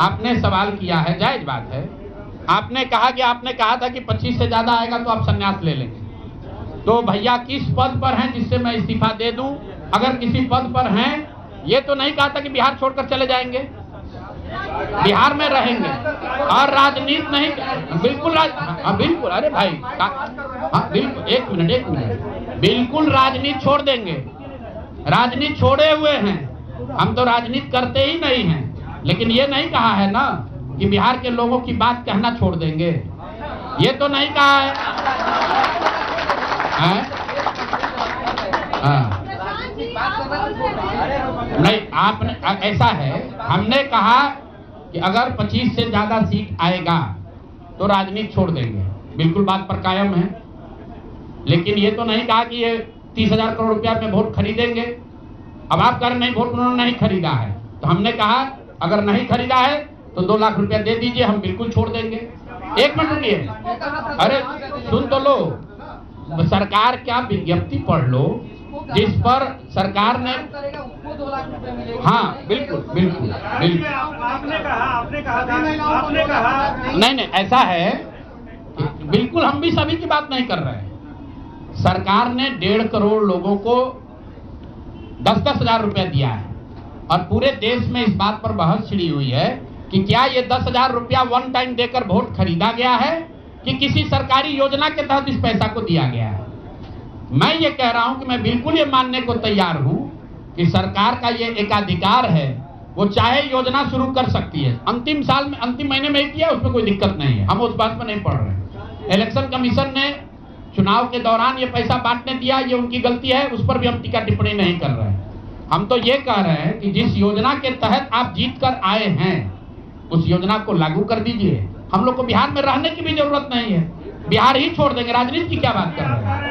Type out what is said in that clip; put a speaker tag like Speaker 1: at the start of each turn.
Speaker 1: आपने सवाल किया है, जायज बात है। आपने कहा था कि 25 से ज्यादा आएगा तो आप संन्यास ले लेंगे। तो भैया किस पद पर हैं जिससे मैं इस्तीफा दे दूं? अगर किसी पद पर हैं, ये तो नहीं कहा था कि बिहार छोड़कर चले जाएंगे, बिहार में रहेंगे और राजनीति नहीं। बिल्कुल बिल्कुल, अरे भाई बिल्कुल, एक मिनट, बिल्कुल राजनीति छोड़ देंगे। राजनीति छोड़े हुए हैं, हम तो राजनीति करते ही नहीं हैं। लेकिन ये नहीं कहा है ना कि बिहार के लोगों की बात कहना छोड़ देंगे, ये तो नहीं कहा है। नहीं, आपने ऐसा है, हमने कहा कि अगर 25 से ज्यादा सीट आएगा तो राजनीति छोड़ देंगे, बिल्कुल बात पर कायम है। लेकिन ये तो नहीं कहा कि ये 30,000 करोड़ रुपया में वोट खरीदेंगे। अब आप कह रहे नहीं, वोट उन्होंने नहीं खरीदा है, तो हमने कहा अगर नहीं खरीदा है तो 2 लाख रुपया दे दीजिए, हम बिल्कुल छोड़ देंगे। एक मिनट रुकिए, अरे सुन तो लो, सरकार क्या विज्ञप्ति पढ़ लो जिस पर सरकार ने, हाँ बिल्कुल बिल्कुल बिल्कुल, आपने कहा नहीं, ऐसा है बिल्कुल, हम भी सभी की बात नहीं कर रहे हैं। सरकार ने 1.5 करोड़ लोगों को 10-10 हजार रुपया दिया है और पूरे देश में इस बात पर बहस छिड़ी हुई है कि क्या ये 10,000 रुपया वन टाइम देकर वोट खरीदा गया है कि किसी सरकारी योजना के तहत इस पैसा को दिया गया है। मैं ये कह रहा हूं कि मैं बिल्कुल ये मानने को तैयार हूं कि सरकार का ये एकाधिकार है, वो चाहे योजना शुरू कर सकती है। अंतिम महीने में ही किया, उसमें कोई दिक्कत नहीं है, हम उस बात में नहीं पढ़ रहे। इलेक्शन कमीशन ने चुनाव के दौरान ये पैसा बांटने दिया, ये उनकी गलती है, उस पर भी हम टीका टिप्पणी नहीं कर रहे हैं। हम तो ये कह रहे हैं कि जिस योजना के तहत आप जीत कर आए हैं उस योजना को लागू कर दीजिए। हम लोग को बिहार में रहने की भी जरूरत नहीं है, बिहार ही छोड़ देंगे, राजनीति की क्या बात कर रहे हैं।